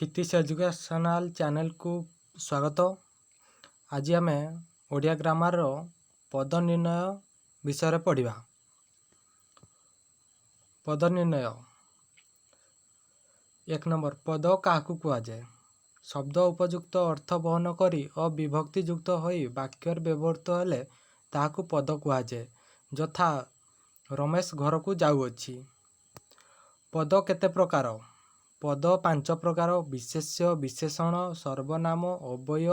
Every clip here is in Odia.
क्षितिज एजुकेशनल चैनल को स्वागत। आज आम ओडिया ग्रामर पद निर्णय विषय पढ़ा। पद निर्णय। 1 नंबर पद क्या कहुए। शब्द उपयुक्त अर्थ बहन करी अविभक्तियुक्त होई वाक्यर व्यवहृत हेले ताहाकू पद कहुए। यथा रमेश घर को जाऊँगी। पद केते प्रकार। पद 5 प्रकार। विशेष्य, विशेषण, सर्वनाम, अव्यय,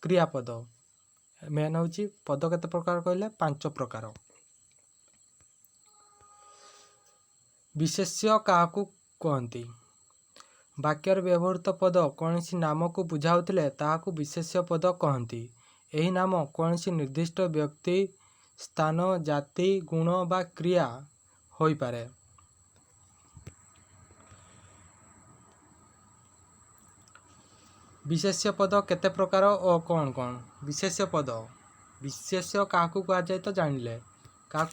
क्रियापद। मेन हूँ पद केते प्रकार कहले 5 प्रकार। विशेष्य क्या कहती। वाक्यर व्यवहृत पद कौन नाम को बुझाउथिले ताहाकू विशेष्य पद कहती। एही नाम कौन निर्दिष्ट व्यक्ति, स्थान, जाति, गुण बा क्रिया होई पारे। विशेष्य पद केते प्रकार और कौन कौन। विशेष्य पद विशेष्य क्या कहुए तो जानिले। क्या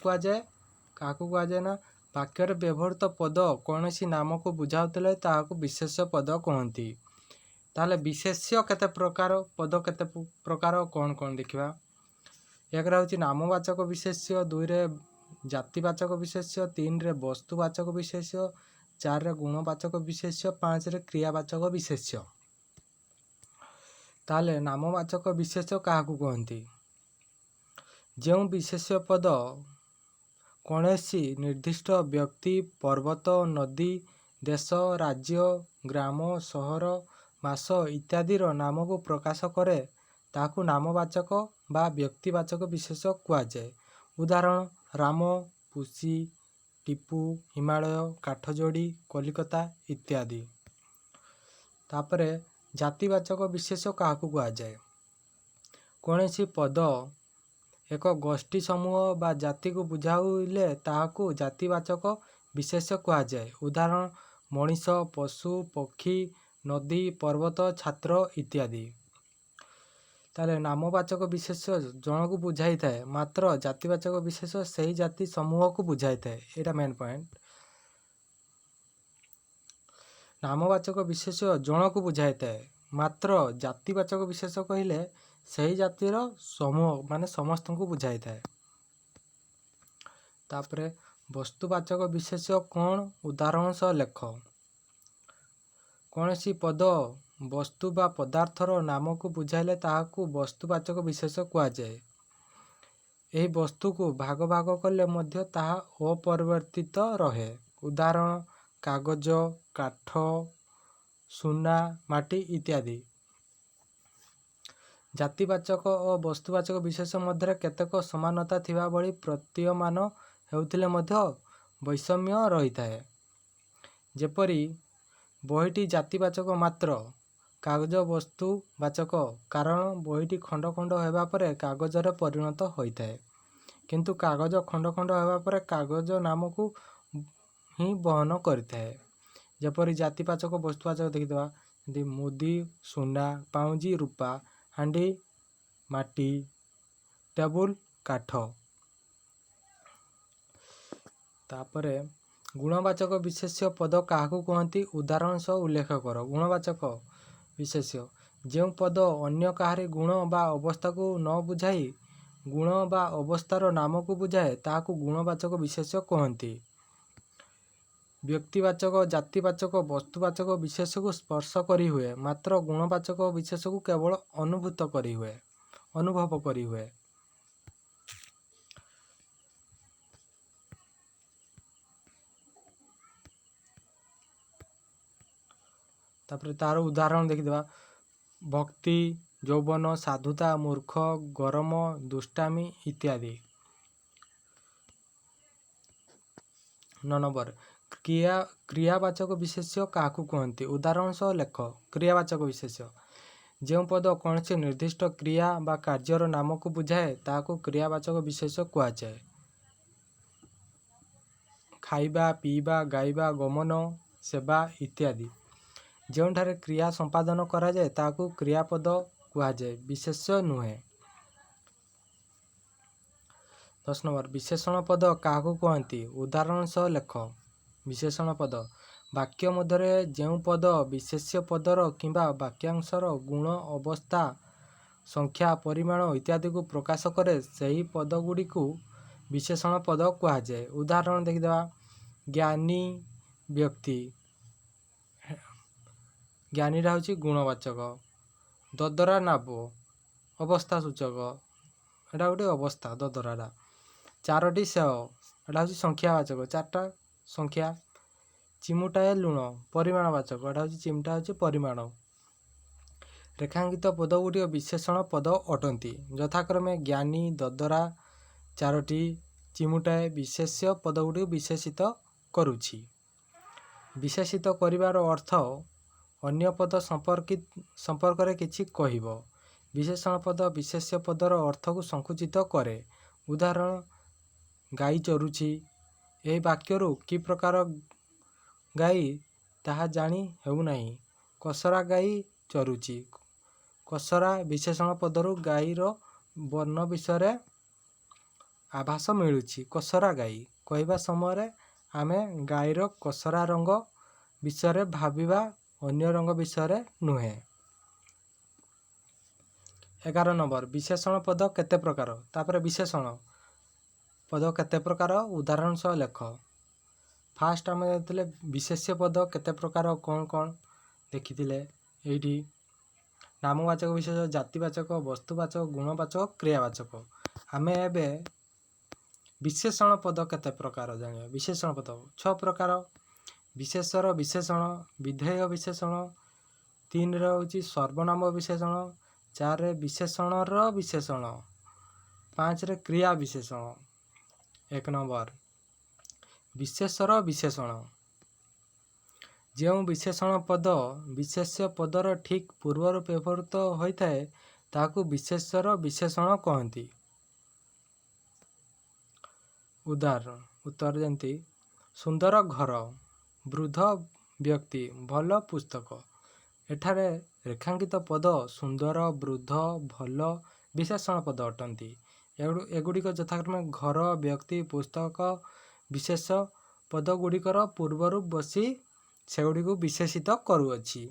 कहुए ना वाक्यर व्यवहृत पद कौन नाम को बुझाउथिले ताहाकू विशेष्य पद कहती। ताले विशेष्य केते प्रकार, पद केते प्रकार कौन कौन देखिबा। 1 रे होची नामवाचक विशेष्य, 2 रे जातिवाचक विशेष्य, 3 रे वस्तुवाचक विशेष्य, 4 रे गुणवाचक विशेष्य, 5 रे क्रियावाचक विशेष्य। ताले नामवाचक विशेष्य क्या कहती। जो विशेष्य पद कौनसी निर्दिष्ट व्यक्ति, पर्वत, नदी, देश, राज्य, ग्राम, सहर, मास इत्यादिर नाम को प्रकाश करे ताकू नामवाचक बा व्यक्तिवाचक विशेष्य कहुए। उदाहरण राम, पुसी, टीपू, हिमालय, काठजोड़ी, कलिकता इत्यादि। तापरे जातिवाचक विशेष्य क्या कहुए। कौनसी पद एक गोष्ठी समूह बा जाति को बुझाइले ताहाकू जातिवाचक विशेष्य कहुए। उदाहरण मनीष, पशु, पक्षी, नदी, पर्वत, छात्र इत्यादि। ताले नामवाचक विशेष्य जन को बुझाई थाए, मात्र जातिवाचक विशेष्य सही जाति समूह को बुझाई थाए। एटा मेन पॉइंट। नामवाचक विशेष्य जन को बुझाई थाए, मात्र जातिवाचक विशेष्य कहले सही जातिर समूह माने समस्त को बुझाई थाए। तापरे वस्तुवाचक विशेष्य कौन, उदाहरण सह लेख। कौनसी पद वस्तु बा पदार्थर नाम को बुझाइले ताहाकू वस्तुवाचक विशेष्य कहुए। एही वस्तु को भाग भाग कले मध्य ताहा अपरिवर्तित रहे। उदाहरण कागज, काठ, सुना, माटी इत्यादि। जातिवाचक और वस्तुवाचक विशेष मध्य केतेक समानता थिबा भली प्रतीयमान हेउथिले मध्य वैषम्य रही थाए। जेपरी बहीटी जातिवाचक मात्र कागज वस्तुवाचक, कारण बहीटी खंड खंड हेबा परे कागजरे परिणत होई थाए, किंतु कागज खंड खंड हेबा परे कागज नाम को ही बहन करिथाए। जेपरी जातिवाचक वस्तुवाचक देखिदवा मुदी सुना, पाउंजी रूपा, हांडी माटी, टेबुल काठ। तापरे गुणवाचक विशेष्य पद क्या कहती, उदाहरण सह उल्लेख कर। गुणवाचक विशेष्य जो पद अन्य काहारी गुण बा अवस्था को न बुझाई गुण बा अवस्थार नाम को बुझाए ताहाकू गुणवाचक विशेष्य कहती। व्यक्तिवाचक, जातिवाचक, वस्तुवाचक विशेष को स्पर्श करी हुए, मात्र गुणवाचक विशेष को केवल अनुभूत करी हुए, अनुभव करी हुए। तापर तार उदाहरण देखिदवा भक्ति, यौवन, साधुता, मूर्ख, गरम, दुष्टामी इत्यादि। 9 नंबर क्रियावाचक विशेष्य क्या कहती, उदाहरण सह लेख। क्रियावाचक विशेष्य जो पद कौन से निर्दिष्ट क्रिया बा कार्यर नाम को बुझाए ताकू क्रियावाचक विशेष्य कहुए। खाइबा, पीबा, गाइबा, गमन, सेवा इत्यादि। जोठारे क्रिया संपादन करा जाए ताकू क्रियापद कहुए, विशेष्य नुहे। 10 नंबर विशेषण पद क्या कहती, उदाहरण सह लेख। विशेषण पद ବାକ୍ୟ ମଧ୍ୟରେ ଯେଉଁ ପଦ ବିଶେଷ୍ୟ ପଦର କିମ୍ବା ବାକ୍ୟାଂଶର ଗୁଣ, ଅବସ୍ଥା, ସଂଖ୍ୟା, ପରିମାଣ ଇତ୍ୟାଦିକୁ ପ୍ରକାଶ କରେ ସେହି ପଦଗୁଡ଼ିକୁ ବିଶେଷଣ ପଦ କୁହାଯାଏ। ଉଦାହରଣ ଦେଖିଦେବା। ଜ୍ଞାନୀ ବ୍ୟକ୍ତି, ଜ୍ଞାନୀଟା ହେଉଛି ଗୁଣବାଚକ। ଦଦରା ନାବ, ଅବସ୍ଥା ସୂଚକ, ଏଇଟା ଗୋଟେ ଅବସ୍ଥା ଦଦରାଟା। ଚାରୋଟି ସେଓ, ଏଇଟା ହେଉଛି ସଂଖ୍ୟାବାଚକ, ଚାରିଟା ସଂଖ୍ୟା। ଚିମୁଟାଏ ଲୁଣ, ପରିମାଣବାଚକ, ଏଇଟା ହେଉଛି ଚିମୁଟା ହେଉଛି ପରିମାଣ। ରେଖାଙ୍କିତ ପଦଗୁଡ଼ିକ ବିଶେଷଣ ପଦ ଅଟନ୍ତି। ଯଥାକ୍ରମେ ଜ୍ଞାନୀ, ଦଦରା, ଚାରୋଟି, ଚିମୁଟାଏ ବିଶେଷ୍ୟ ପଦଗୁଡ଼ିକୁ ବିଶେଷିତ କରୁଛି। ବିଶେଷିତ କରିବାର ଅର୍ଥ ଅନ୍ୟ ପଦ ସମ୍ପର୍କରେ କିଛି କହିବ। ବିଶେଷଣ ପଦ ବିଶେଷ୍ୟ ପଦର ଅର୍ଥକୁ ସଂକୁଚିତ କରେ। ଉଦାହରଣ, ଗାଈ ଚରୁଛି। ଏହି ବାକ୍ୟରୁ କି ପ୍ରକାର ଗାଈ ତାହା ଜାଣି ହେଉନାହିଁ। କସରା ଗାଈ ଚରୁଛି। କସରା ବିଶେଷଣ ପଦରୁ ଗାଈର ବର୍ଣ୍ଣ ବିଷୟରେ ଆଭାସ ମିଳୁଛି। କସରା ଗାଈ କହିବା ସମୟରେ ଆମେ ଗାଈର କସରା ରଙ୍ଗ ବିଷୟରେ ଭାବିବା, ଅନ୍ୟ ରଙ୍ଗ ବିଷୟରେ ନୁହେଁ। 11 ନମ୍ବର, ବିଶେଷଣ ପଦ କେତେ ପ୍ରକାର? ତାପରେ ବିଶେଷଣ ପଦ କେତେ ପ୍ରକାର ଉଦାହରଣ ସହ ଲେଖ। ଫାଷ୍ଟ ଆମେ ଦେଖିଥିଲେ ବିଶେଷ୍ୟ ପଦ କେତେ ପ୍ରକାର, କ'ଣ କ'ଣ ଦେଖିଥିଲେ। ଏଇଠି ନାମବାଚକ, ବିଶେଷ, ଜାତିବାଚକ, ବସ୍ତୁବାଚକ, ଗୁଣବାଚକ, କ୍ରିୟାବାଚକ। ଆମେ ଏବେ ବିଶେଷଣ ପଦ କେତେ ପ୍ରକାର ଜାଣିବା। ବିଶେଷଣ ପଦ 6 ପ୍ରକାର। ବିଶେଷର ବିଶେଷଣ, ବିଧେୟ ବିଶେଷଣ। 3ରେ ହେଉଛି ସର୍ବନାମ ବିଶେଷଣ। 4ରେ ବିଶେଷଣର ବିଶେଷଣ। 5ରେ କ୍ରିୟା ବିଶେଷଣ। 1 ନମ୍ବର, ବିଶେଷର ବିଶେଷଣ। ଯେଉଁ ବିଶେଷଣ ପଦ ବିଶେଷ୍ୟ ପଦର ଠିକ୍ ପୂର୍ବରୁ ବ୍ୟବହୃତ ହୋଇଥାଏ ତାହାକୁ ବିଶେଷର ବିଶେଷଣ କହନ୍ତି। ଉତ୍ତର ଯେମିତି ସୁନ୍ଦର ଘର, ବୃଦ୍ଧ ବ୍ୟକ୍ତି, ଭଲ ପୁସ୍ତକ। ଏଠାରେ ରେଖାଙ୍କିତ ପଦ ସୁନ୍ଦର, ବୃଦ୍ଧ, ଭଲ ବିଶେଷଣ ପଦ ଅଟନ୍ତି। ଏଗୁଡ଼ିକ ଯଥାକ୍ରମେ ଘର, ବ୍ୟକ୍ତି, ପୁସ୍ତକ ବିଶେଷ ପଦଗୁଡ଼ିକର ପୂର୍ବରୁ ବସି ସେଗୁଡ଼ିକୁ ବିଶେଷିତ କରୁଅଛି।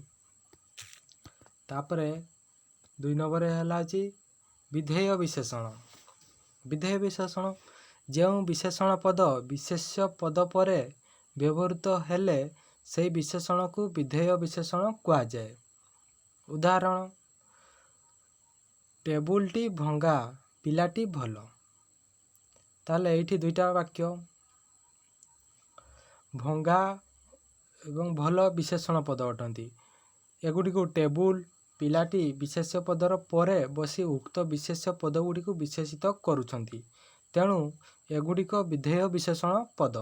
ତାପରେ 2 ନମ୍ବରରେ ହେଲା ଅଛି ବିଧେୟ ବିଶେଷଣ। ବିଧେୟ ବିଶେଷଣ ଯେଉଁ ବିଶେଷଣ ପଦ ବିଶେଷ୍ୟ ପଦ ପରେ ବ୍ୟବହୃତ ହେଲେ ସେହି ବିଶେଷଣକୁ ବିଧେୟ ବିଶେଷଣ କୁହାଯାଏ। ଉଦାହରଣ, ଟେବୁଲଟି ଭଙ୍ଗା, ପିଲାଟି ଭଲ। ତାହେଲେ ଏଇଠି ଦୁଇଟା ବାକ୍ୟ, ଭଙ୍ଗା ଏବଂ ଭଲ ବିଶେଷଣ ପଦ ଅଟନ୍ତି। ଏଗୁଡ଼ିକୁ ଟେବୁଲ, ପିଲାଟି ବିଶେଷ୍ୟ ପଦର ପରେ ବସି ଉକ୍ତ ବିଶେଷ୍ୟ ପଦଗୁଡ଼ିକୁ ବିଶେଷିତ କରୁଛନ୍ତି। ତେଣୁ ଏଗୁଡ଼ିକ ବିଧେୟ ବିଶେଷଣ ପଦ।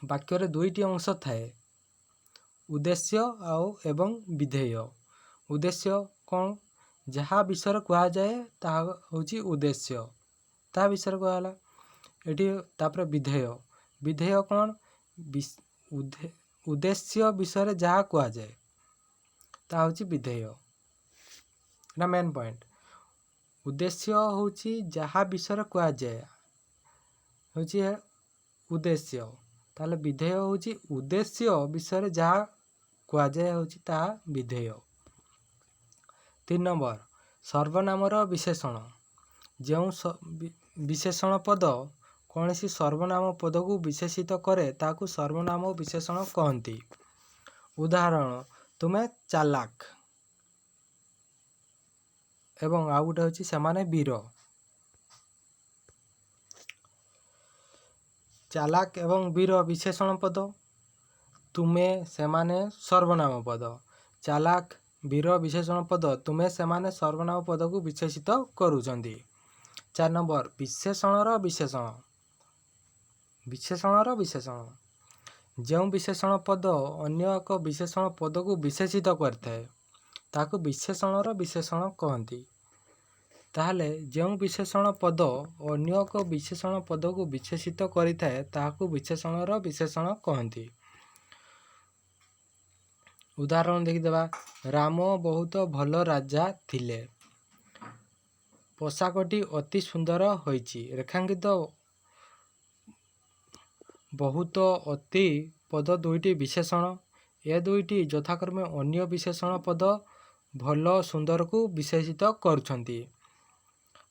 ବାକ୍ୟରେ 2ଟି ଅଂଶ ଥାଏ, ଉଦ୍ଦେଶ୍ୟ ଏବଂ ବିଧେୟ। ଉଦ୍ଦେଶ୍ୟ କ'ଣ? ଯାହା ବିଷୟରେ କୁହାଯାଏ ତାହା ହେଉଛି ଉଦ୍ଦେଶ୍ୟ, ତାହା ବିଷୟରେ କୁହାଗଲା। ଏଠି ତାପରେ ବିଧେୟ। ବିଧେୟ କ'ଣ? ଉଦ୍ଦେଶ୍ୟ ବିଷୟରେ ଯାହା କୁହାଯାଏ ତାହା ହେଉଛି ବିଧେୟ। ଏଟା ମେନ୍ ପଏଣ୍ଟ। ଉଦ୍ଦେଶ୍ୟ ହେଉଛି ଯାହା ବିଷୟରେ କୁହାଯାଏ ହେଉଛି ଉଦ୍ଦେଶ୍ୟ। ତାହେଲେ ବିଧେୟ ହେଉଛି ଉଦ୍ଦେଶ୍ୟ ବିଷୟରେ ଯାହା କୁହାଯାଏ ହେଉଛି ତାହା ବିଧେୟ। 3 ନମ୍ବର, ସର୍ବନାମର ବିଶେଷଣ। ଯେଉଁ ବିଶେଷଣ ପଦ କୌଣସି ସର୍ବନାମ ପଦକୁ ବିଶେଷିତ କରେ ତାହାକୁ ସର୍ବନାମ ବିଶେଷଣ କହନ୍ତି। ଉଦାହରଣ, ତୁମେ ଚାଲାକ ଏବଂ ଆଉ ଗୋଟେ ହେଉଛି ସେମାନେ ବୀର। ଚାଲାକ ଏବଂ ବୀର ବିଶେଷଣ ପଦ, ତୁମେ ସେମାନେ ସର୍ବନାମ ପଦ। ଚାଲାକ, ବୀର ବିଶେଷଣ ପଦ, ତୁମେ ସେମାନେ ସର୍ବନାମ ପଦକୁ ବିଶେଷିତ କରୁଛନ୍ତି। 4 ନମ୍ବର, ବିଶେଷଣର ବିଶେଷଣ। ବିଶେଷଣର ବିଶେଷଣ ଯେଉଁ ବିଶେଷଣ ପଦ ଅନ୍ୟ ଏକ ବିଶେଷଣ ପଦକୁ ବିଶେଷିତ କରିଥାଏ ତାହାକୁ ବିଶେଷଣର ବିଶେଷଣ କହନ୍ତି। ତାହେଲେ ଯେଉଁ ବିଶେଷଣ ପଦ ଅନ୍ୟ ଏକ ବିଶେଷଣ ପଦକୁ ବିଶେଷିତ କରିଥାଏ ତାହାକୁ ବିଶେଷଣର ବିଶେଷଣ କହନ୍ତି। ଉଦାହରଣ ଦେଖିଦେବା। ରାମ ବହୁତ ଭଲ ରାଜା ଥିଲେ। ପୋଷାକଟି ଅତି ସୁନ୍ଦର ହୋଇଛି। ରେଖାଙ୍କିତ ବହୁତ, ଅତି ପଦ ଦୁଇଟି ବିଶେଷଣ। ଏ ଦୁଇଟି ଯଥାକ୍ରମେ ଅନ୍ୟ ବିଶେଷଣ ପଦ ଭଲ ସୁନ୍ଦରକୁ ବିଶେଷିତ କରୁଛନ୍ତି।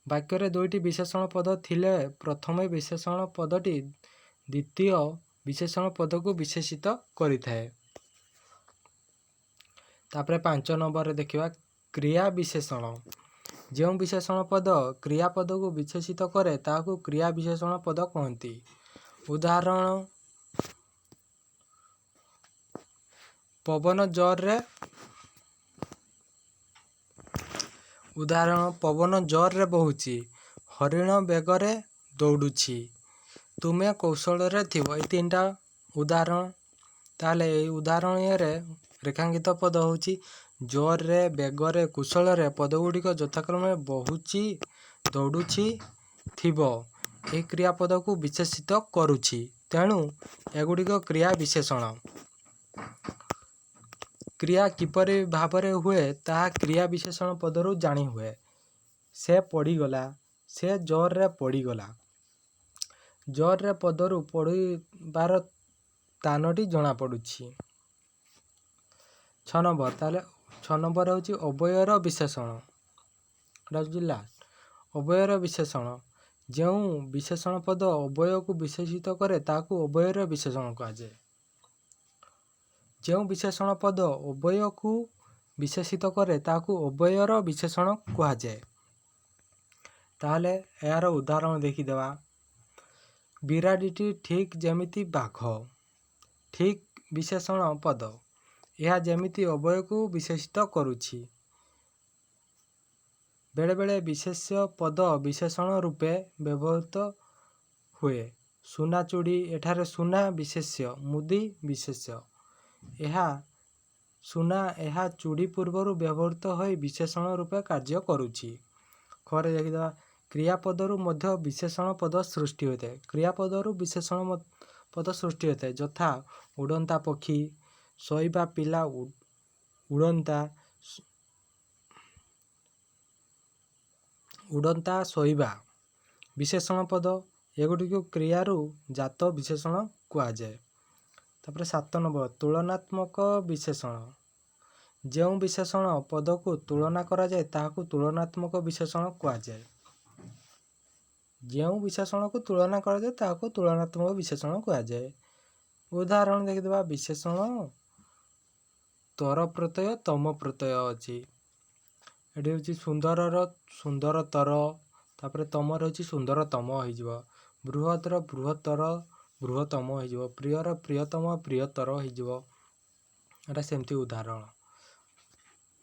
ବାକ୍ୟରେ ଦୁଇଟି ବିଶେଷଣ ପଦ ଥିଲେ ପ୍ରଥମ ବିଶେଷଣ ପଦଟି ଦ୍ୱିତୀୟ ବିଶେଷଣ ପଦକୁ ବିଶେଷିତ କରିଥାଏ। ତାପରେ 5 ନମ୍ବରରେ ଦେଖିବା କ୍ରିୟା ବିଶେଷଣ। ଯେଉଁ ବିଶେଷଣ ପଦ କ୍ରିୟାପଦକୁ ବିଶେଷିତ କରେ ତାହାକୁ କ୍ରିୟା ବିଶେଷଣ ପଦ କହନ୍ତି। ଉଦାହରଣ, ପବନ ଜୋରରେ ବହୁଛି, ହରିଣ ବେଗରେ ଦୌଡ଼ୁଛି, ତୁମେ କୌଶଳରେ ଥିବ। ଏଇ 3ଟା ଉଦାହରଣ। ତାହେଲେ ଏଇ ଉଦାହରଣ ଇଏରେ ରେଖାଙ୍କିତ ପଦ ହେଉଛି ଜୋରରେ, ବେଗରେ, କୁଶଳରେ। ପଦଗୁଡ଼ିକ ଯଥାକ୍ରମେ ବହୁଛି, ଦୌଡ଼ୁଛି, ଥିବ ଏହି କ୍ରିୟାପଦକୁ ବିଶେଷିତ କରୁଛି। ତେଣୁ ଏଗୁଡ଼ିକ କ୍ରିୟା ବିଶେଷଣ। କ୍ରିୟା କିପରି ଭାବରେ ହୁଏ ତାହା କ୍ରିୟା ବିଶେଷଣ ପଦରୁ ଜାଣି ହୁଏ। ସେ ପଡ଼ିଗଲା, ସେ ଜୋରରେ ପଡ଼ିଗଲା। ଜୋରରେ ପଦରୁ ପଡ଼ିବାର ସ୍ଥାନଟି ଜଣାପଡ଼ୁଛି। 6 ନମ୍ବର। ତାହେଲେ 6 ନମ୍ବର ହେଉଛି ଅବୟର ବିଶେଷଣ। ଅବୟର ବିଶେଷଣ। ଯେଉଁ ବିଶେଷଣ ପଦ ଅବୟକୁ ବିଶେଷିତ କରେ ତାହାକୁ ଅବୟର ବିଶେଷଣ କୁହାଯାଏ। ଯେଉଁ ବିଶେଷଣ ପଦ ଅବୟକୁ ବିଶେଷିତ କରେ ତାହାକୁ ଅବୟର ବିଶେଷଣ କୁହାଯାଏ। ତାହେଲେ ଏହାର ଉଦାହରଣ ଦେଖିଦେବା। ବିରାଡ଼ିଟି ଠିକ୍ ଯେମିତି ବାଘ। ଠିକ୍ ବିଶେଷଣ ପଦ। ଏହା ଯେମିତି ଅବୟକୁ ବିଶେଷିତ କରୁଛି। ବେଳେବେଳେ ବିଶେଷ୍ୟ ପଦ ବିଶେଷଣ ରୂପେ ବ୍ୟବହୃତ ହୁଏ। ସୁନା ଚୁଡ଼ି, ଏଠାରେ ସୁନା ବିଶେଷ୍ୟ, ମୁଦି ବିଶେଷ୍ୟ। ଏହା ଚୁଡ଼ି ପୂର୍ବରୁ ବ୍ୟବହୃତ ହୋଇ ବିଶେଷଣ ରୂପେ କାର୍ଯ୍ୟ କରୁଛି। ଖରେ ଦେଖିଦେବା। କ୍ରିୟାପଦରୁ ମଧ୍ୟ ବିଶେଷଣ ପଦ ସୃଷ୍ଟି ହୋଇଥାଏ। କ୍ରିୟାପଦରୁ ବିଶେଷଣ ପଦ ସୃଷ୍ଟି ହୋଇଥାଏ। ଯଥା ଉଡ଼ନ୍ତା ପକ୍ଷୀ, ଶୋଇବା ପିଲା ଉଡ଼ନ୍ତା, ଶୋଇବା ବିଶେଷଣ ପଦ। ଏଗୁଡ଼ିକୁ କ୍ରିୟାରୁ ଜାତ ବିଶେଷଣ କୁହାଯାଏ। ତାପରେ 7 ନମ୍ବର ତୁଳନାତ୍ମକ ବିଶେଷଣ। ଯେଉଁ ବିଶେଷଣ ପଦକୁ ତୁଳନା କରାଯାଏ ତାହାକୁ ତୁଳନାତ୍ମକ ବିଶେଷଣ କୁହାଯାଏ। ଯେଉଁ ବିଶେଷଣକୁ ତୁଳନା କରାଯାଏ ତାହାକୁ ତୁଳନାତ୍ମକ ବିଶେଷଣ କୁହାଯାଏ। ଉଦାହରଣ ଦେଖିଦେବା। ବିଶେଷଣ ତର ପ୍ରତ୍ୟୟ, ତମ ପ୍ରତ୍ୟୟ ଅଛି। ଏଠି ହେଉଛି ସୁନ୍ଦରର ସୁନ୍ଦରତର, ତାପରେ ତମର ହେଉଛି ସୁନ୍ଦରତମ ହେଇଯିବ। ବୃହତର ବୃହତ୍ତର, ବୃହତ୍ତମ ହେଇଯିବ। ପ୍ରିୟର ପ୍ରିୟତମ, ପ୍ରିୟତର ହେଇଯିବ। ଏଟା ସେମିତି ଉଦାହରଣ।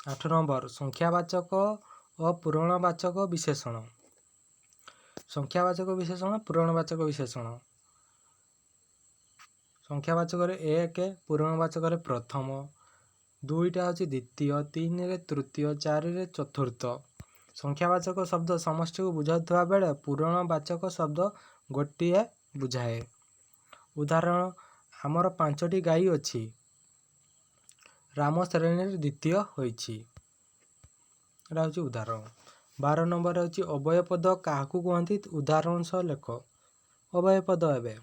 8 ନମ୍ବର ସଂଖ୍ୟାବାଚକ ଓ ପୂରଣବାଚକ ବିଶେଷଣ। ସଂଖ୍ୟାବାଚକ ବିଶେଷଣ, ପୂରଣବାଚକ ବିଶେଷଣ। ସଂଖ୍ୟାବାଚକରେ 1, ପୂରଣବାଚକରେ ପ୍ରଥମ, 2ଟା ହେଉଛି ଦ୍ୱିତୀୟ, 3ରେ ତୃତୀୟ, 4ରେ ଚତୁର୍ଥ। ସଂଖ୍ୟାବାଚକ ଶବ୍ଦ ସମଷ୍ଟିକୁ ବୁଝାଉଥିବା ବେଳେ ପୂରଣବାଚକ ଶବ୍ଦ ଗୋଟିଏ ବୁଝାଏ। ଉଦାହରଣ, ଆମର 5ଟି ଗାଈ ଅଛି, ରାମ ଶ୍ରେଣୀରେ ଦ୍ୱିତୀୟ ହୋଇଛି। ଏଟା ହେଉଛି ଉଦାହରଣ। 12 ନମ୍ବର ହେଉଛି ଅବୟ ପଦ କାହାକୁ କୁହନ୍ତି ଉଦାହରଣ ସହ ଲେଖ। ଅବୟ ପଦ ହେବେ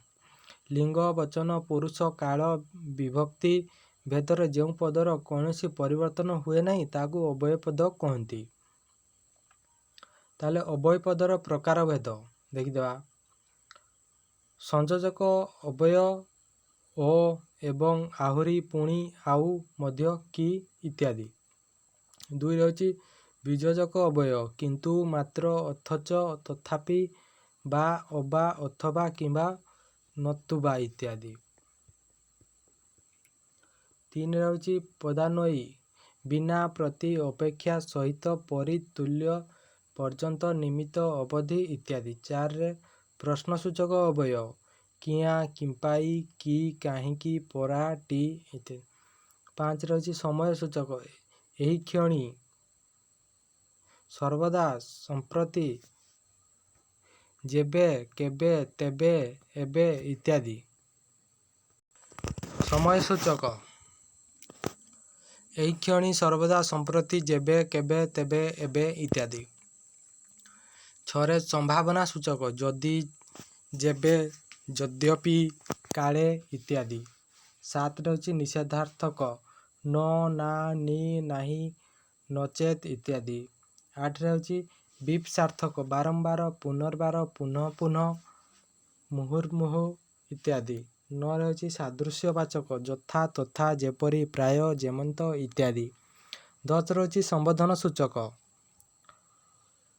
ଲିଙ୍ଗ, ବଚନ, ପୁରୁଷ, କାଳ, ବିଭକ୍ତି ଭେଦରେ ଯେଉଁ ପଦର କୌଣସି ପରିବର୍ତ୍ତନ ହୁଏ ନାହିଁ ତାହାକୁ ଅବୟ ପଦ କହନ୍ତି। ତାହେଲେ ଅବୟ ପଦର ପ୍ରକାର ଭେଦ ଦେଖିଦେବା। ସଂଯୋଜକ ଅବୟ ଓ, ଏବଂ, ଆହୁରି, ପୁଣି, ଆଉ, ମଧ୍ୟ, କି ଇତ୍ୟାଦି। 2 ହେଉଛି ବିଯୋଜକ ଅବୟ କିନ୍ତୁ, ମାତ୍ର, ଅଥଚ, ତଥାପି, ବା, ଅବା, ଅଥବା, କିମ୍ବା, ନତୁବା ଇତ୍ୟାଦି। 3 ହେଉଛି ପଦାନ୍ୱୟୀ ବିନା, ପ୍ରତି, ଅପେକ୍ଷା, ସହିତ, ପରି, ତୁଲ୍ୟ, ପର୍ଯ୍ୟନ୍ତ, ନିମିତ୍ତ, ଅବଧି ଇତ୍ୟାଦି। 4ରେ ପ୍ରଶ୍ନସୂଚକ ଅବୟ କିଆଁ, କିମ୍ପାଇଁ, କି, କାହିଁକି, ପରା, ଟି ଇତ୍ୟାଦି। 5ରେ ହେଉଛି ସମୟ ସୂଚକ ଏହିକ୍ଷଣି, ସର୍ବଦା, ସମ୍ପ୍ରତି, ଯେବେ, କେବେ, ତେବେ, ଏବେ ଇତ୍ୟାଦି। ସମୟ ସୂଚକ ଏହିକ୍ଷଣି, ସର୍ବଦା, ସମ୍ପ୍ରତି, ଯେବେ, କେବେ, ତେବେ, ଏବେ ଇତ୍ୟାଦି। 6ରେ ସମ୍ଭାବନା ସୂଚକ ଯଦି, ଯେବେ, ଯଦ୍ୟପି, କାଳେ ଇତ୍ୟାଦି। 7ରେ ହେଉଛି ନିଷେଧାର୍ଥକ ନ, ନା, ନି, ନାହିଁ, ନଚେତ୍ ଇତ୍ୟାଦି। 8ରେ ହେଉଛି ବିପସାର୍ଥକ ବାରମ୍ବାର, ପୁନର୍ବାର, ପୁନଃ ପୁନଃ, ମୁହୁର୍ମୁହୁ ଇତ୍ୟାଦି। 9ରେ ହେଉଛି ସାଦୃଶ୍ୟବାଚକ ଯଥା, ତଥା, ଯେପରି, ପ୍ରାୟ, ଯେମନ୍ତ ଇତ୍ୟାଦି। 10ରେ ହେଉଛି ସମ୍ବୋଧନ ସୂଚକ।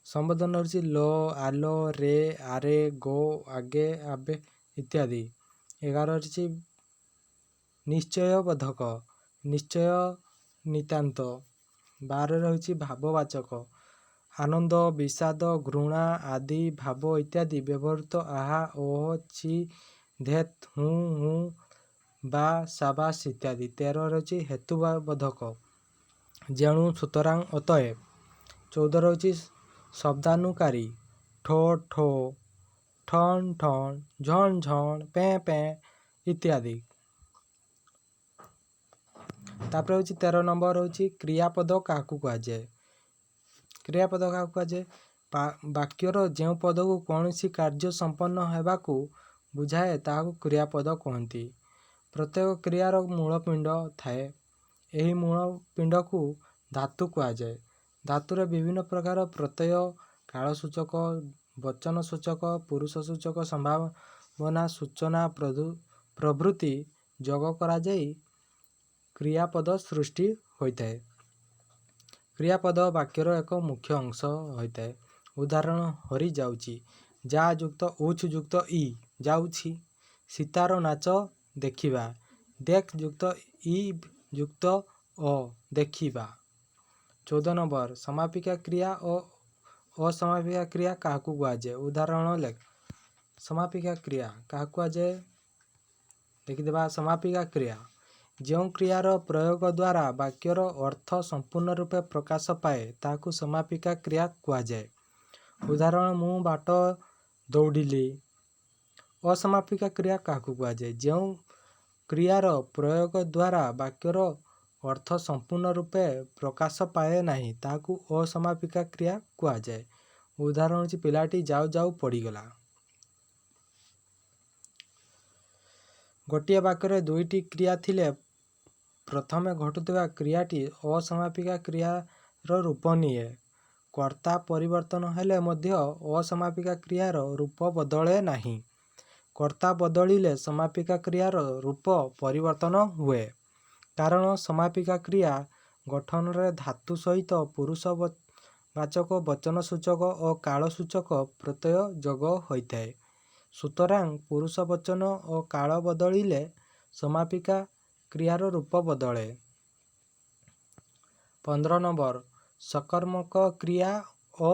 ସମ୍ବୋଧନ ହେଉଛି ଲ, ଆଲ, ରେ, ଆରେ, ଗୋ, ଆଗେ, ଆବେ ଇତ୍ୟାଦି। 11 ହେଉଛି ନିଶ୍ଚୟବୋଧକ ନିଶ୍ଚୟ, ନିତାନ୍ତ। 12ରେ ହେଉଛି ଭାବବାଚକ ଆନନ୍ଦ, ବିଷାଦ, ଘୃଣା ଆଦି ଭାବ ଇତ୍ୟାଦି ବ୍ୟବହୃତ ଆହା, ଓହ, ଛି, ଧେତ୍, ହୁଁ, ହୁଁ, ବା, ସାବାସ୍ ଇତ୍ୟାଦି। 13ରେ ହେଉଛି ହେତୁବୋଧକ ଯେଣୁ, ସୁତରାଂ, ଅତଏବ। 14ରେ ହେଉଛି ଶବ୍ଦାନୁକାରୀ ଠୋ, ଠୋ, ଠନ୍, ଠନ୍, ଝଣ୍, ଝଣ୍, ପେଁ, ପେଁ ଇତ୍ୟାଦି। ତାପରେ ହେଉଛି 13 ନମ୍ବର ହେଉଛି କ୍ରିୟାପଦ କାହାକୁ କୁହାଯାଏ। କ୍ରିୟାପଦ କାହାକୁ କୁହାଯାଏ? ବାକ୍ୟର ଯେଉଁ ପଦକୁ କୌଣସି କାର୍ଯ୍ୟ ସମ୍ପନ୍ନ ହେବାକୁ ବୁଝାଏ ତାହାକୁ କ୍ରିୟାପଦ କୁହନ୍ତି। ପ୍ରତ୍ୟେକ କ୍ରିୟାର ମୂଳପିଣ୍ଡ ଥାଏ। ଏହି ମୂଳପିଣ୍ଡକୁ ଧାତୁ କୁହାଯାଏ। ଧାତୁରେ ବିଭିନ୍ନ ପ୍ରକାର ପ୍ରତ୍ୟୟ, କାଳସୂଚକ, ବଚନସୂଚକ, ପୁରୁଷସୂଚକ, ସମ୍ଭାବନା ସୂଚନା ପ୍ରଭୃତି ଯୋଗ କରାଯାଇ କ୍ରିୟାପଦ ସୃଷ୍ଟି ହୋଇଥାଏ। କ୍ରିୟାପଦ ବାକ୍ୟର ଏକ ମୁଖ୍ୟ ଅଂଶ ହୋଇଥାଏ। ଉଦାହରଣ ହରି ଯାଉଛି, ଯା ଯୁକ୍ତ ଉଚ୍ ଯୁକ୍ତ ଇ ଯାଉଛି। ସୀତାର ନାଚ ଦେଖିବା, ଦେଖ ଯୁକ୍ତ ଇ ଯୁକ୍ତ ଅ ଦେଖିବା। 14 ନମ୍ବର ସମାପିକା କ୍ରିୟା ଓ ଅସମାପିକା କ୍ରିୟା କାହାକୁ କୁହାଯାଏ? ଉଦାହରଣ ଲେଖ। ସମାପିକା କ୍ରିୟା କାହାକୁ କୁହାଯାଏ? ଦେଖିଦେବା। ସମାପିକା କ୍ରିୟା ଯେଉଁ କ୍ରିୟାର ପ୍ରୟୋଗ ଦ୍ୱାରା ବାକ୍ୟର ଅର୍ଥ ସମ୍ପୂର୍ଣ୍ଣ ରୂପେ ପ୍ରକାଶ ପାଏ ତାହାକୁ ସମାପିକା କ୍ରିୟା କୁହାଯାଏ। ଉଦାହରଣ ମୁଁ ବାଟ ଦୌଡ଼ିଲି। ଅସମାପିକା କ୍ରିୟା କାହାକୁ କୁହାଯାଏ? ଯେଉଁ କ୍ରିୟାର ପ୍ରୟୋଗ ଦ୍ୱାରା ବାକ୍ୟର ଅର୍ଥ ସମ୍ପୂର୍ଣ୍ଣ ରୂପେ ପ୍ରକାଶ ପାଏ ନାହିଁ ତାହାକୁ ଅସମାପିକା କ୍ରିୟା କୁହାଯାଏ। ଉଦାହରଣ ହେଉଛି ପିଲାଟି ଯାଉ ଯାଉ ପଡ଼ିଗଲା। ଗୋଟିଏ ବାକ୍ୟରେ ଦୁଇଟି କ୍ରିୟା ଥିଲେ ପ୍ରଥମେ ଘଟୁଥିବା କ୍ରିୟାଟି ଅସମାପିକା କ୍ରିୟାର ରୂପ ନିଏ। କର୍ତ୍ତା ପରିବର୍ତ୍ତନ ହେଲେ ମଧ୍ୟ ଅସମାପିକା କ୍ରିୟାର ରୂପ ବଦଳେ ନାହିଁ। କର୍ତ୍ତା ବଦଳିଲେ ସମାପିକା କ୍ରିୟାର ରୂପ ପରିବର୍ତ୍ତନ ହୁଏ। କାରଣ ସମାପିକା କ୍ରିୟା ଗଠନରେ ଧାତୁ ସହିତ ପୁରୁଷବାଚକ, ବଚନସୂଚକ ଓ କାଳସୂଚକ ପ୍ରତ୍ୟୟ ଯୋଗ ହୋଇଥାଏ। ସୁତରାଂ ପୁରୁଷବଚନ ଓ କାଳ ବଦଳିଲେ ସମାପିକା କ୍ରିୟାର ରୂପ ବଦଳେ। 15 ନମ୍ବର ସକର୍ମକ କ୍ରିୟା ଓ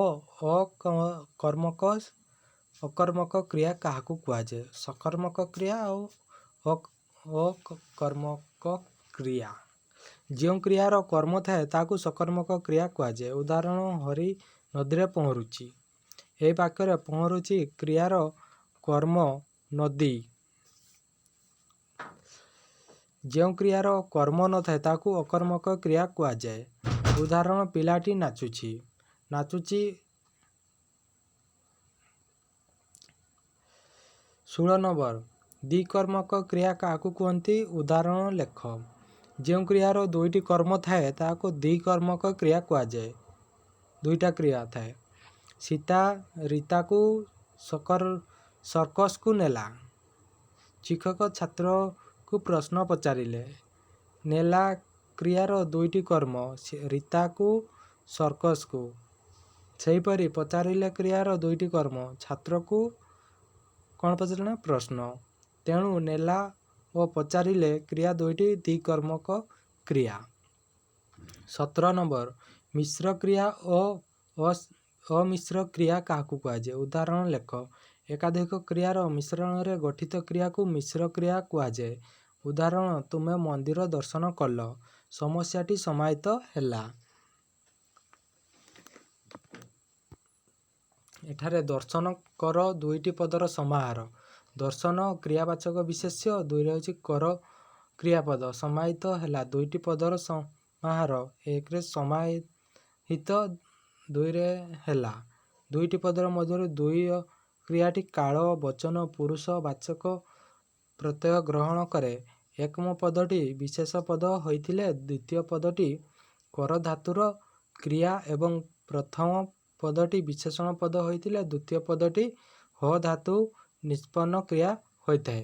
ଅକର୍ମକ କ୍ରିୟା କାହାକୁ କୁହାଯାଏ? ସକର୍ମକ କ୍ରିୟା ଓ ଅକର୍ମକ କ୍ରିୟା ଯେଉଁ କ୍ରିୟାର କର୍ମ ଥାଏ ତାହାକୁ ସକର୍ମକ କ୍ରିୟା କୁହାଯାଏ। ଉଦାହରଣ ହରି ନଦୀରେ ପହଁରୁଛି। ଏହି ବାକ୍ୟରେ ପହଁରୁଛି କ୍ରିୟାର କର୍ମ ନଦୀ। ଯେଉଁ କ୍ରିୟାର କର୍ମ ନଥାଏ ତାହାକୁ ଅକର୍ମକ କ୍ରିୟା କୁହାଯାଏ। ଉଦାହରଣ ପିଲାଟି ନାଚୁଛି। ନାଚୁଛି। 16 ନମ୍ବର ଦ୍ୱିକର୍ମକ କ୍ରିୟା କାହାକୁ କୁହନ୍ତି? ଉଦାହରଣ ଲେଖ। ଯେଉଁ କ୍ରିୟାର ଦୁଇଟି କର୍ମ ଥାଏ ତାହାକୁ ଦ୍ୱିକର୍ମକ କ୍ରିୟା କୁହାଯାଏ। ଦୁଇଟା କ୍ରିୟା ଥାଏ। ସୀତା ରୀତାକୁ ସର୍କସକୁ ନେଲା। ଶିକ୍ଷକ ଛାତ୍ରକୁ ପ୍ରଶ୍ନ ପଚାରିଲେ। ନେଲା କ୍ରିୟାର ଦୁଇଟି କର୍ମ, ରୀତାକୁ ସର୍କସକୁ। ସେହିପରି ପଚାରିଲେ କ୍ରିୟାର ଦୁଇଟି କର୍ମ, ଛାତ୍ରକୁ କ'ଣ ପଚାରିଲେ ନା ପ୍ରଶ୍ନ। ତେଣୁ ନେଲା ଓ ପଚାରିଲେ କ୍ରିୟା ଦୁଇଟି ଦ୍ୱିକର୍ମକ କ୍ରିୟା। 17 ନମ୍ବର ମିଶ୍ର କ୍ରିୟା ଓ ଅମିଶ୍ର କ୍ରିୟା କାହାକୁ କୁହାଯାଏ? ଉଦାହରଣ ଲେଖ। ଏକାଧିକ କ୍ରିୟାର ମିଶ୍ରଣରେ ଗଠିତ କ୍ରିୟାକୁ ମିଶ୍ର କ୍ରିୟା କୁହାଯାଏ। ଉଦାହରଣ ତୁମେ ମନ୍ଦିର ଦର୍ଶନ କଲ। ସମସ୍ୟାଟି ସମାହିତ ହେଲା। ଏଠାରେ ଦର୍ଶନ କର ଦୁଇଟି ପଦର ସମାହାର। ଦର୍ଶନ କ୍ରିୟାବାଚକ ବିଶେଷ୍ୟ, 2ରେ ହେଉଛି କର କ୍ରିୟାପଦ। ସମାହିତ ହେଲା ଦୁଇଟି ପଦର ସମାହାର। 1ରେ ସମାହିତ, 2ରେ ହେଲା। ଦୁଇଟି ପଦର ମଧ୍ୟରୁ ଦ୍ୱୟ କ୍ରିୟାଟି କାଳ, ବଚନ, ପୁରୁଷ ବାଚକ ପ୍ରତ୍ୟୟ ଗ୍ରହଣ କରେ। ଏକମ ପଦଟି ବିଶେଷ ପଦ ହୋଇଥିଲେ ଦ୍ୱିତୀୟ ପଦଟି କର ଧାତୁର କ୍ରିୟା ଏବଂ ପ୍ରଥମ ପଦଟି ବିଶେଷଣ ପଦ ହୋଇଥିଲେ ଦ୍ୱିତୀୟ ପଦଟି ହ ଧାତୁ ନିଷ୍ପନ୍ନ କ୍ରିୟା ହୋଇଥାଏ।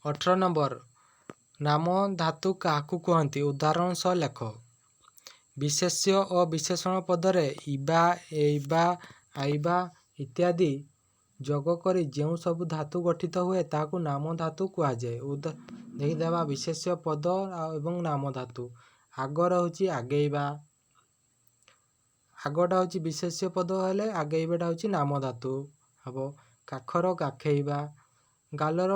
18 ନମ୍ବର ନାମ ଧାତୁ କାହାକୁ କୁହନ୍ତି? ଉଦାହରଣ ସହ ଲେଖ। ବିଶେଷ୍ୟ ଓ ବିଶେଷଣ ପଦରେ ଇବା, ଏଇବା, ଆଇବା ଇତ୍ୟାଦି ଯୋଗ କରି ଯେଉଁ ସବୁ ଧାତୁ ଗଠିତ ହୁଏ ତାହାକୁ ନାମ ଧାତୁ କୁହାଯାଏ। ଦେଖିଦେବା ବିଶେଷ୍ୟ ପଦ ଏବଂ ନାମ ଧାତୁ। ଆଗ ରହୁଛି ଆଗେଇବା, ଆଗଟା ହେଉଛି ବିଶେଷ୍ୟ ପଦ ହେଲେ ଆଗେଇବାଟା ହେଉଛି ନାମ ଧାତୁ ହେବ। କାଖର କାଖେଇବା, ଗାଲର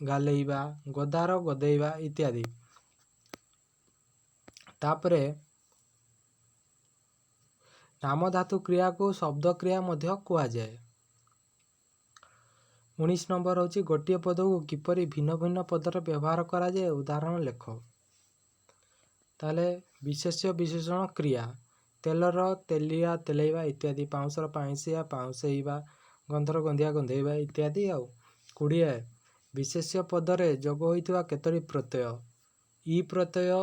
ଗାଲେଇବା, ଗଦାର ଗଦେଇବା ଇତ୍ୟାଦି। ତାପରେ ନାମ ଧାତୁ କ୍ରିୟାକୁ ଶବ୍ଦ କ୍ରିୟା ମଧ୍ୟ କୁହାଯାଏ। 19 ନମ୍ବର ହେଉଛି ଗୋଟିଏ ପଦକୁ କିପରି ଭିନ୍ନ ଭିନ୍ନ ପଦରେ ବ୍ୟବହାର କରାଯାଏ ଉଦାହରଣ ଲେଖ। ତାହେଲେ ବିଶେଷ୍ୟ ବିଶେଷଣ କ୍ରିୟା ତେଲର ତେଲିଆ ତେଲେଇବା ଇତ୍ୟାଦି, ପାଉଁଶର ପାଉଁଶିଆ ପାଉଁଶେଇବା, ଗନ୍ଧର ଗନ୍ଧିଆ ଗନ୍ଧେଇବା ଇତ୍ୟାଦି। ଆଉ 20 ବିଶେଷ୍ୟ ପଦରେ ଯୋଗ ହୋଇଥିବା କେତୋଟି ପ୍ରତ୍ୟୟ? ଇ ପ୍ରତ୍ୟୟ,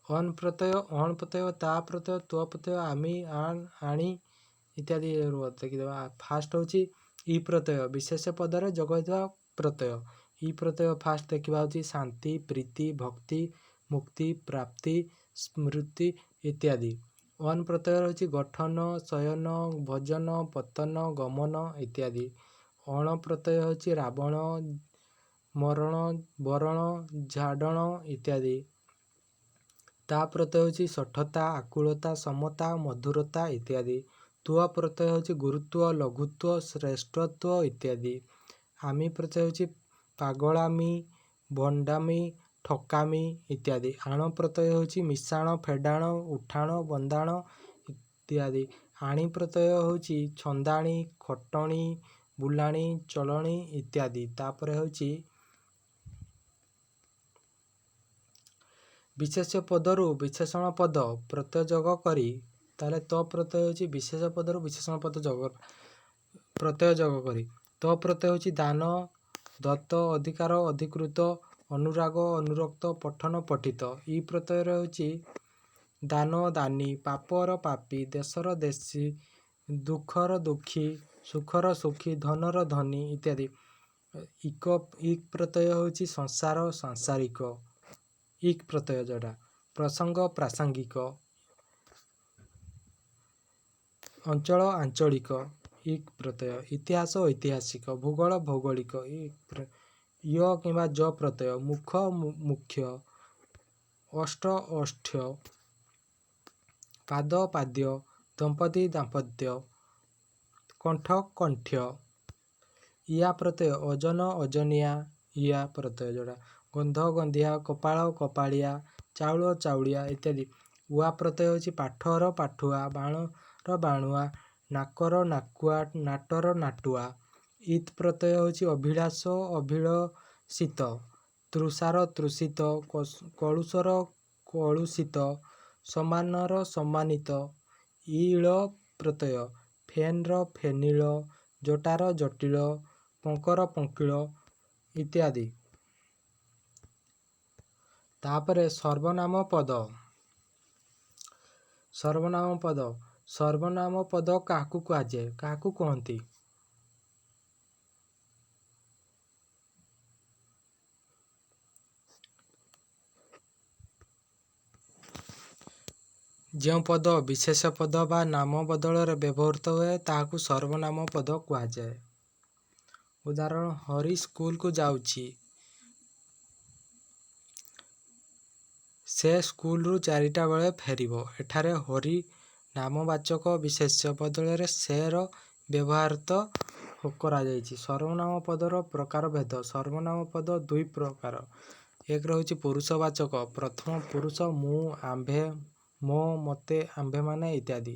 ଅନ୍ ପ୍ରତ୍ୟୟ, ଅଣ ପ୍ରତ୍ୟୟ, ତା ପ୍ରତ୍ୟୟ, ତ୍ୱ ପ୍ରତ୍ୟୟ, ଆମି, ଆଣ, ଆଣି ଇତ୍ୟାଦି ଦେଖିଦେବା। ଫାଷ୍ଟ ହେଉଛି ଇ ପ୍ରତ୍ୟୟ ବିଶେଷ ପଦରେ ଯୋଗ ହୋଇଥିବା ପ୍ରତ୍ୟୟ। ଇ ପ୍ରତ୍ୟୟ ଫାଷ୍ଟ ଦେଖିବା ହେଉଛି ଶାନ୍ତି, ପ୍ରୀତି, ଭକ୍ତି, ମୁକ୍ତି, ପ୍ରାପ୍ତି, ସ୍ମୃତି ଇତ୍ୟାଦି। ଅନ୍ ପ୍ରତ୍ୟୟ ହେଉଛି ଗଠନ, ଶୟନ, ଭୋଜନ, ପତନ, ଗମନ ଇତ୍ୟାଦି। ଅଣ ପ୍ରତ୍ୟୟ ହେଉଛି ରାବଣ, ମରଣ, ବରଣ, ଝାଡ଼ଣ ଇତ୍ୟାଦି। ତା ପ୍ରତ୍ୟୟ ହେଉଛି ଶଠତା, ଆକୁଳତା, ସମତା, ମଧୁରତା ଇତ୍ୟାଦି। ତ୍ୱ ପ୍ରତ୍ୟୟ ହେଉଛି ଗୁରୁତ୍ୱ, ଲଘୁତ୍ୱ, ଶ୍ରେଷ୍ଠତ୍ୱ ଇତ୍ୟାଦି। ଆମି ପ୍ରତ୍ୟୟ ହେଉଛି ପାଗଳାମି, ଭଣ୍ଡାମି, ଠକାମି ଇତ୍ୟାଦି। ଆଣ ପ୍ରତ୍ୟୟ ହେଉଛି ମିଶାଣ, ଫେଡ଼ାଣ, ଉଠାଣ, ବନ୍ଦାଣ ଇତ୍ୟାଦି। ଆଣି ପ୍ରତ୍ୟୟ ହେଉଛି ଛନ୍ଦାଣି, ଖଟଣି, ବୁଲାଣି, ଚଳଣି ଇତ୍ୟାଦି। ତାପରେ ହେଉଛି ବିଶେଷ୍ୟ ପଦରୁ ବିଶେଷଣ ପଦ ପ୍ରତ୍ୟୟ ଯୋଗ କରି, ତାହେଲେ ତ ପ୍ରତ୍ୟୟ ହେଉଛି ବିଶେଷ ପଦରୁ ବିଶେଷଣ ପଦ ପ୍ରତ୍ୟୟ ଯୋଗ କରି। ତ ପ୍ରତ୍ୟୟ ହେଉଛି ଦାନ, ଦତ୍ତ, ଅଧିକାର, ଅଧିକୃତ, ଅନୁରାଗ, ଅନୁରକ୍ତ, ପଠନ, ପଠିତ। ଇ ପ୍ରତ୍ୟୟ ହେଉଛି ଦାନ, ଦାନୀ, ପାପର ପାପୀ, ଦେଶର ଦେଶୀ, ଦୁଃଖର ଦୁଃଖୀ, ସୁଖର ସୁଖୀ, ଧନର ଧନୀ ଇତ୍ୟାଦି। ଇକ୍ ପ୍ରତ୍ୟୟ ହେଉଛି ସଂସାର, ସାଂସାରିକ। ଇକ୍ ପ୍ରତ୍ୟୟ ଯୋଉଟା ପ୍ରସଙ୍ଗ, ପ୍ରାସଙ୍ଗିକ, ଅଞ୍ଚଳ, ଆଞ୍ଚଳିକ। ଇକ୍ ପ୍ରତ୍ୟୟ ଇତିହାସ, ଐତିହାସିକ, ଭୂଗୋଳ, ଭୌଗୋଳିକ। ୟ କିମ୍ବା ଜ ପ୍ରତ୍ୟୟ ମୁଖ, ମୁଖ୍ୟ, ଅଷ୍ଟ, ଅଷ୍ଟ୍ୟ, ପାଦ, ପାଦ୍ୟ, ଦମ୍ପତି, ଦାମ୍ପତ୍ୟ, କଣ୍ଠ, କଣ୍ଠ୍ୟ। ଇଆ ପ୍ରତ୍ୟୟ ଓଜନ, ଓଜନିଆ। ଇଆ ପ୍ରତ୍ୟୟ ଯୋଉଟା ଗନ୍ଧ, ଗନ୍ଧିଆ, କପାଳ, କପାଳିଆ, ଚାଉଳ, ଚାଉଳିଆ ଇତ୍ୟାଦି। ଉଆ ପ୍ରତ୍ୟୟ ହେଉଛି ପାଠର, ପାଠୁଆ, ବାଣର, ବାଣୁଆ, ନାକର, ନାକୁଆ, ନାଟର, ନାଟୁଆ। ଇତ୍ ପ୍ରତ୍ୟୟ ହେଉଛି ଅଭିଳାଷ, ଅଭିଳଷିତ, ତୃଷାର, ତୃଷିତ, କଳୁଷର, କଳୁଷିତ, ସମାନର, ସମ୍ମାନିତ। ଇଳ ପ୍ରତ୍ୟୟ ଫେନର, ଫେନିଳ, ଜଟାର, ଜଟିଳ, ପଙ୍କର, ପଙ୍କିଳ ଇତ୍ୟାଦି। ତାପରେ ସର୍ବନାମ ପଦ। ସର୍ବନାମ ପଦ। ସର୍ବନାମ ପଦ କାହାକୁ କୁହାଯାଏ? କାହାକୁ କୁହନ୍ତି? ଯେଉଁ ପଦ ବିଶେଷ ପଦ ବା ନାମ ବଦଳରେ ବ୍ୟବହୃତ ହୁଏ ତାହାକୁ ସର୍ବନାମ ପଦ କୁହାଯାଏ। ଉଦାହରଣ ହରି ସ୍କୁଲକୁ ଯାଉଛି, ସେ ସ୍କୁଲରୁ 4ଟା ବେଳେ ଫେରିବ। ଏଠାରେ ହରି ନାମବାଚକ ବିଶେଷ୍ୟ ବଦଳରେ ସେର ବ୍ୟବହୃତ କରାଯାଇଛି। ସର୍ବନାମ ପଦର ପ୍ରକାର ଭେଦ। ସର୍ବନାମ ପଦ ଦୁଇ ପ୍ରକାର। ଏକ ରହୁଛି ପୁରୁଷବାଚକ। ପ୍ରଥମ ପୁରୁଷ ମୁଁ, ଆମ୍ଭେ, ମୋ, ମୋତେ, ଆମ୍ଭେମାନେ ଇତ୍ୟାଦି।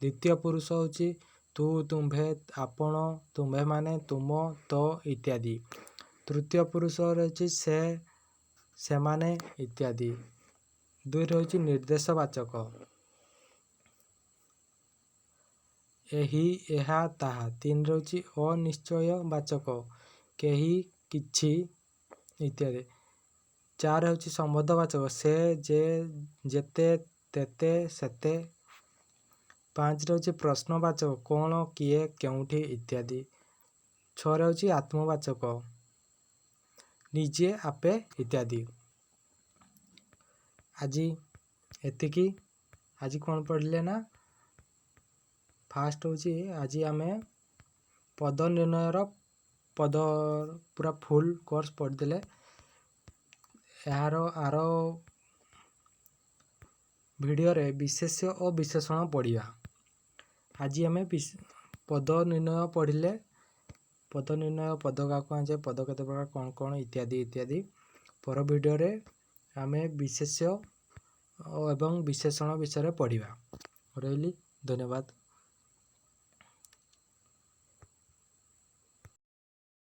ଦ୍ୱିତୀୟ ପୁରୁଷ ହେଉଛି ତୁ, ତୁମ୍ଭେ, ଆପଣ, ତୁମ୍ଭେମାନେ, ତୁମ, ତୋ ଇତ୍ୟାଦି। ତୃତୀୟ ପୁରୁଷ ରହିଛି ସେ, ସେମାନେ ଇତ୍ୟାଦି। 2 ରହୁଛି ନିର୍ଦ୍ଦେଶବାଚକ। ଏହି, ଏହା, ତାହା। 3 ରହୁଛି ଅନିଶ୍ଚୟ ବାଚକ। କେହି, କିଛି ଇତ୍ୟାଦି। 4 ହେଉଛି ସମ୍ବନ୍ଧବାଚକ ସେ, ଯେ, ଯେତେ, ତେତେ, ସେତେ। 5 ହେଉଛି ପ୍ରଶ୍ନବାଚକ କ'ଣ, କିଏ, କେଉଁଠି ଇତ୍ୟାଦି। 6 ହେଉଛି ଆତ୍ମବାଚକ ନିଜେ, ଆପେ ଇତ୍ୟାଦି। ଆଜି ଏତିକି। ଆଜି କ'ଣ ପଢ଼ିଲେ ନା, ଫାଷ୍ଟ ହେଉଛି ଆଜି ଆମେ ପଦ ନିର୍ଣ୍ଣୟର ପଦ ପୁରା ଫୁଲ୍ କୋର୍ସ ପଢ଼ିଦେଲେ। ଆର ଭିଡ଼ିଓରେ ବିଶେଷ୍ୟ ଓ ବିଶେଷଣ ପଢ଼ିବା। ଆଜି ଆମେ ପଦ ନିର୍ଣ୍ଣୟ ପଢ଼ିଲେ। ପଦ ନିର୍ଣ୍ଣୟ, ପଦ କାହାକୁ କୁହାଯାଏ, ପଦ କେତେ ପ୍ରକାର, କ'ଣ କ'ଣ ଇତ୍ୟାଦି ଇତ୍ୟାଦି। ପର ଭିଡ଼ିଓରେ ଆମେ ବିଶେଷ୍ୟ ଏବଂ ବିଶେଷଣ ବିଷୟରେ ପଢ଼ିବା। ରହିଲି, ଧନ୍ୟବାଦ।